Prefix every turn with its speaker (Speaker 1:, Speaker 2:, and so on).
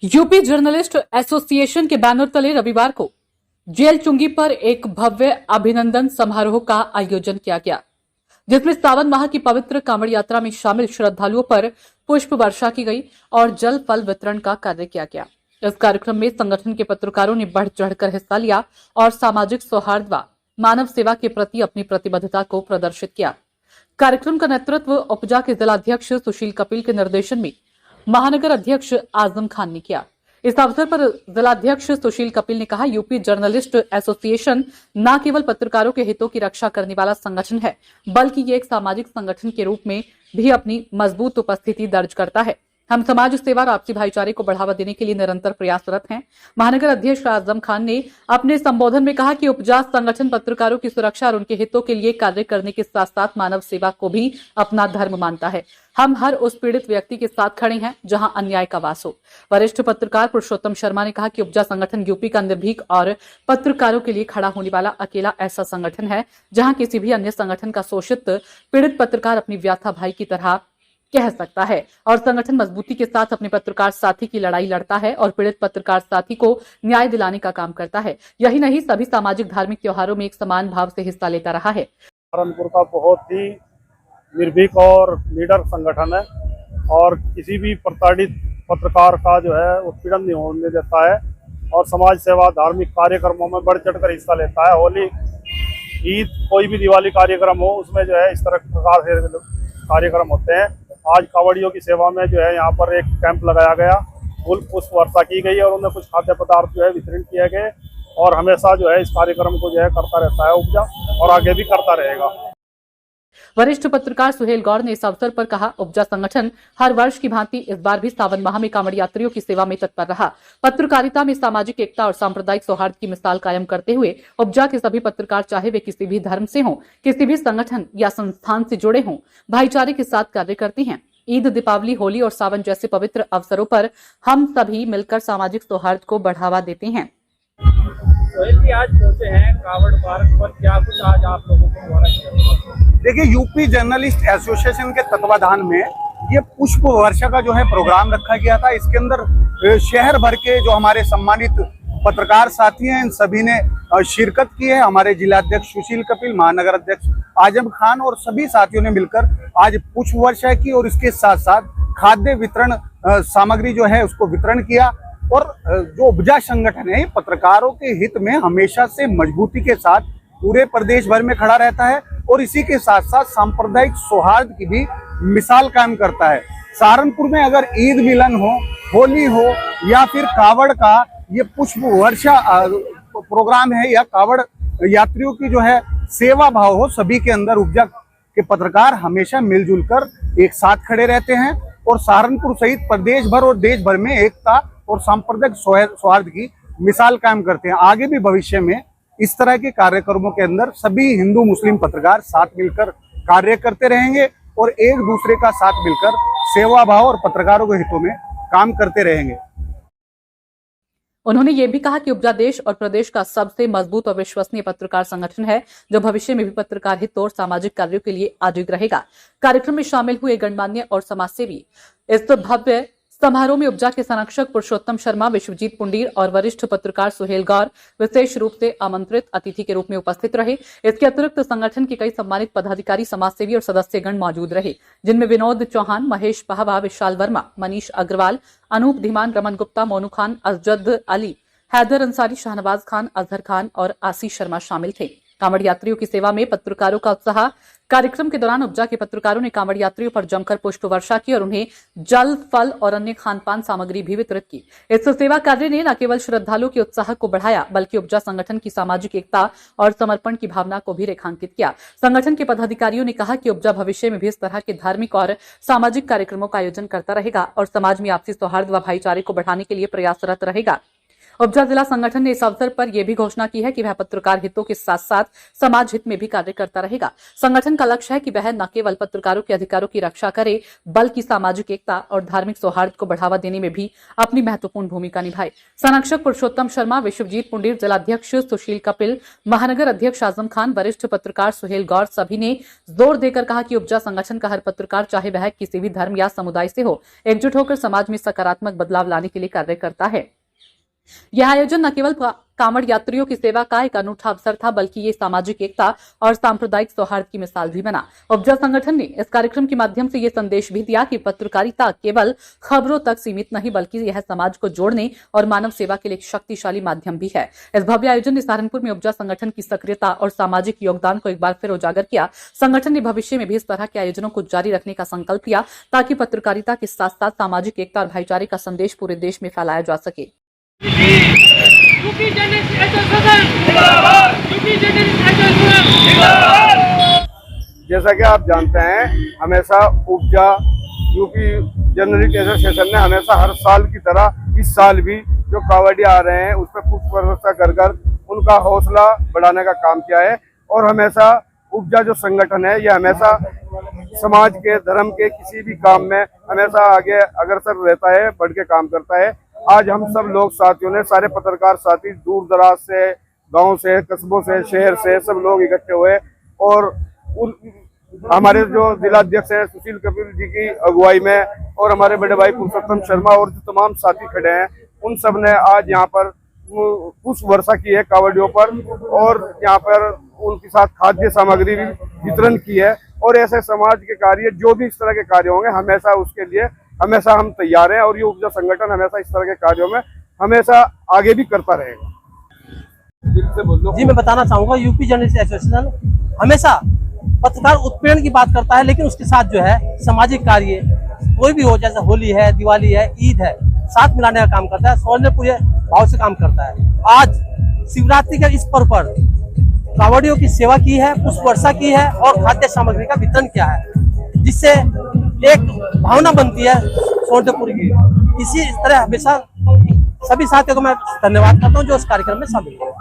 Speaker 1: UP journalist association के banner तले रविवार को जेल चुंगी पर एक भव्य अभिनंदन समारोह का आयोजन किया गया, जिसमें सावन माह की पवित्र कांवड़ यात्रा में शामिल श्रद्धालुओं पर पुष्प वर्षा की गई और जल फल वितरण का कार्य किया गया। इस कार्यक्रम में संगठन के पत्रकारों ने बढ़ चढ़कर हिस्सा लिया और सामाजिक सौहार्द व मानव सेवा के प्रति अपनी प्रतिबद्धता को प्रदर्शित किया। कार्यक्रम का नेतृत्व उपजा के जिलाध्यक्ष सुशील कपिल के निर्देशन में महानगर अध्यक्ष आजम खान ने किया। इस अवसर पर जिलाध्यक्ष सुशील कपिल ने कहा, यूपी जर्नलिस्ट एसोसिएशन न केवल पत्रकारों के हितों की रक्षा करने वाला संगठन है, बल्कि ये एक सामाजिक संगठन के रूप में भी अपनी मजबूत उपस्थिति दर्ज करता है। हम समाज सेवा और आपसी भाईचारे को बढ़ावा देने के लिए निरंतर प्रयासरत हैं। महानगर अध्यक्ष आजम खान ने अपने संबोधन में कहा कि उपजा संगठन पत्रकारों की सुरक्षा और उनके हितों के लिए कार्य करने के साथ साथ मानव सेवा को भी अपना धर्म मानता है। हम हर उस पीड़ित व्यक्ति के साथ खड़े हैं जहां अन्याय का वास हो। वरिष्ठ पत्रकार पुरुषोत्तम शर्मा ने कहा कि उपजा संगठन यूपी का निर्भीक और पत्रकारों के लिए खड़ा होने वाला अकेला ऐसा संगठन है जहां किसी भी अन्य संगठन का शोषित पीड़ित पत्रकार अपनी व्याथा भाई की तरह कह सकता है और संगठन मजबूती के साथ अपने पत्रकार साथी की लड़ाई लड़ता है और पीड़ित पत्रकार साथी को न्याय दिलाने का काम करता है। यही नहीं, सभी सामाजिक धार्मिक त्योहारों में एक समान भाव से हिस्सा लेता रहा है।
Speaker 2: सहारनपुर का बहुत ही निर्भीक और लीडर संगठन है और किसी भी प्रताड़ित पत्रकार का जो है उत्पीड़न नहीं होने देता है और समाज सेवा धार्मिक कार्यक्रमों में बढ़ चढ़कर हिस्सा लेता है। होली, ईद, कोई भी दिवाली कार्यक्रम हो उसमें जो है इस तरह प्रकार से कार्यक्रम होते हैं। आज कांवड़ियों की सेवा में जो है यहाँ पर एक कैंप लगाया गया, फूल पुष्प वर्षा की गई और उन्हें कुछ खाद्य पदार्थ जो है वितरण किए गए और हमेशा जो है इस कार्यक्रम को जो है करता रहता है उपजा और आगे भी करता रहेगा।
Speaker 1: वरिष्ठ पत्रकार सुहेल गौर ने इस अवसर पर कहा, उपजा संगठन हर वर्ष की भांति इस बार भी सावन माह में कांवड़ यात्रियों की सेवा में तत्पर रहा। पत्रकारिता में सामाजिक एकता और सांप्रदायिक सौहार्द की मिसाल कायम करते हुए उपजा के सभी पत्रकार, चाहे वे किसी भी धर्म से हों, किसी भी संगठन या संस्थान से जुड़े हों, भाईचारे के साथ कार्य करते हैं। ईद, दीपावली, होली और सावन जैसे पवित्र अवसरों पर हम सभी मिलकर सामाजिक सौहार्द को बढ़ावा देते हैं।
Speaker 3: सोहेल जी आज पहुंचे हैं कांवड़ पार्क पर, क्या कुछ आज आप लोगों को हो रहा है?
Speaker 4: देखिए, यूपी जर्नलिस्ट एसोसिएशन के तत्वाधान में ये पुष्प वर्षा का जो है प्रोग्राम रखा गया था। इसके अंदर शहर भर के जो हमारे सम्मानित पत्रकार साथी हैं, इन सभी ने शिरकत की है। हमारे जिलाध्यक्ष सुशील कपिल, महानगर अध्यक्ष आजम खान और सभी साथियों ने मिलकर आज पुष्प वर्षा की और इसके साथ साथ खाद्य वितरण सामग्री जो है उसको वितरण किया। और जो उपजा संगठन है पत्रकारों के हित में हमेशा से मजबूती के साथ पूरे प्रदेश भर में खड़ा रहता है और इसी के साथ साथ सांप्रदायिक सौहार्द की भी मिसाल कायम करता है। सहारनपुर में अगर ईद मिलन हो, होली हो या फिर कांवड़ का ये पुष्प वर्षा प्रोग्राम है या कांवड़ यात्रियों की जो है सेवा भाव हो, सभी के अंदर उपजा के पत्रकार हमेशा मिलजुल कर एक साथ खड़े रहते हैं और सहारनपुर सहित प्रदेश भर और देश भर में एकता और सांप्रदायिक सौहार्द की मिसाल कायम करते हैं। आगे भी भविष्य में इस तरह के कार्यक्रमों के अंदर सभी हिंदू मुस्लिम पत्रकार साथ मिलकर कार्य करते रहेंगे और एक दूसरे का साथ मिलकर सेवा भाव और पत्रकारों के हितों में काम करते रहेंगे।
Speaker 1: उन्होंने ये भी कहा कि उपजा देश और प्रदेश का सबसे मजबूत और विश्वसनीय पत्रकार संगठन है, जो भविष्य में भी पत्रकार हित और सामाजिक कार्यों के लिए अडिग रहेगा। कार्यक्रम में शामिल हुए गणमान्य और समाजसेवी इस भव्य समारोह में उपजा के संरक्षक पुरुषोत्तम शर्मा, विश्वजीत पुंडीर और वरिष्ठ पत्रकार सुहेल गौर विशेष रूप से आमंत्रित अतिथि के रूप में उपस्थित रहे। इसके अतिरिक्त संगठन के कई सम्मानित पदाधिकारी, समाजसेवी और सदस्यगण मौजूद रहे, जिनमें विनोद चौहान, महेश पहावा, विशाल वर्मा, मनीष अग्रवाल, अनूप धीमान, रमन गुप्ता, मोनू खान, अजद अली, हैदर अंसारी, शाहनवाज खान, अजहर खान और आशीष शर्मा शामिल थे। कांवड़ यात्रियों की सेवा में पत्रकारों का उत्साह। कार्यक्रम के दौरान उपजा के पत्रकारों ने कांवड़ यात्रियों पर जमकर पुष्प वर्षा की और उन्हें जल, फल और अन्य खान पान सामग्री भी वितरित की। इस सेवा कार्य ने न केवल श्रद्धालुओं के उत्साह को बढ़ाया, बल्कि उपजा संगठन की सामाजिक एकता और समर्पण की भावना को भी रेखांकित किया। संगठन के पदाधिकारियों ने कहा कि उपजा भविष्य में भी इस तरह के धार्मिक और सामाजिक कार्यक्रमों का आयोजन करता रहेगा और समाज में आपसी सौहार्द व भाईचारे को बढ़ाने के लिए प्रयासरत रहेगा। उपजा जिला संगठन ने इस अवसर पर यह भी घोषणा की है कि वह पत्रकार हितों के साथ साथ समाज हित में भी कार्य करता रहेगा। संगठन का लक्ष्य है कि वह न केवल पत्रकारों के अधिकारों की रक्षा करे, बल्कि सामाजिक एकता और धार्मिक सौहार्द को बढ़ावा देने में भी अपनी महत्वपूर्ण भूमिका निभाए। संरक्षक पुरुषोत्तम शर्मा, विश्वजीत पुंडीर, जिलाध्यक्ष सुशील कपिल, महानगर अध्यक्ष आजम खान, वरिष्ठ पत्रकार सुहेल गौर सभी ने जोर देकर कहा कि उपजा संगठन का हर पत्रकार, चाहे वह किसी भी धर्म या समुदाय से हो, एकजुट होकर समाज में सकारात्मक बदलाव लाने के लिए कार्य करता है। यह आयोजन न केवल कांवड़ यात्रियों की सेवा का एक अनूठा अवसर था, बल्कि ये सामाजिक एकता और सांप्रदायिक सौहार्द की मिसाल भी बना। उपजा संगठन ने इस कार्यक्रम के माध्यम से ये संदेश भी दिया कि पत्रकारिता केवल खबरों तक सीमित नहीं, बल्कि यह समाज को जोड़ने और मानव सेवा के लिए एक शक्तिशाली माध्यम भी है। इस भव्य आयोजन ने सहारनपुर में उपजा संगठन की सक्रियता और सामाजिक योगदान को एक बार फिर उजागर किया। संगठन ने भविष्य में भी इस तरह के आयोजनों को जारी रखने का संकल्प लिया, ताकि पत्रकारिता के साथ साथ सामाजिक एकता और भाईचारे का संदेश पूरे देश में फैलाया जा सके।
Speaker 5: यूपी जर्नलिस्ट एसोसिएशन जिंदाबाद, यूपी जर्नलिस्ट एसोसिएशन जिंदाबाद।
Speaker 4: जैसा कि आप जानते हैं, हमेशा उपजा यूपी जर्नलिस्ट एसोसिएशन ने हमेशा हर साल की तरह इस साल भी जो कावड़ी आ रहे हैं उस पर पुष्प वर्षा कर उनका हौसला बढ़ाने का काम किया है। और हमेशा उपजा जो संगठन है ये हमेशा समाज के, धर्म के किसी भी काम में हमेशा आगे अग्रसर रहता है, बढ़ के काम करता है। आज हम सब लोग साथियों ने, सारे पत्रकार साथी दूर दराज से, गांव से, कस्बों से, शहर से सब लोग इकट्ठे हुए और हमारे जो जिलाध्यक्ष हैं सुशील कपिल जी की अगुवाई में और हमारे बड़े भाई पुरुषोत्तम शर्मा और जो तमाम साथी खड़े हैं, उन सब ने आज यहाँ पर पुष्प वर्षा की है कावड़ियों पर और यहाँ पर उनके साथ खाद्य सामग्री भी वितरण की है। और ऐसे समाज के कार्य, जो भी इस तरह के कार्य होंगे, हमेशा उसके लिए हमेशा हम तैयार हैं और ये उपजा संगठन हमेशा इस तरह के कार्यों में हमेशा आगे भी करता रहेगा।
Speaker 6: जी, मैं बताना चाहूँगा, यूपी जर्नलिस्ट एसोसिएशन हमेशा पत्रकार उत्पीड़न की बात करता है, लेकिन उसके साथ जो है सामाजिक कार्य कोई भी हो, जैसे होली है, दिवाली है, ईद है, साथ मिलाने का काम करता है, सौहार्दपूर्ण भाव से काम करता है। आज शिवरात्रि के इस पर्व पर कावड़ियों की सेवा की है, पुष्प वर्षा की है और खाद्य सामग्री का वितरण किया है, जिससे एक भावना बनती है सौहार्दपूर्ण की। इसी तरह हमेशा सभी साथियों को मैं धन्यवाद करता हूँ जो इस कार्यक्रम में शामिल हुए।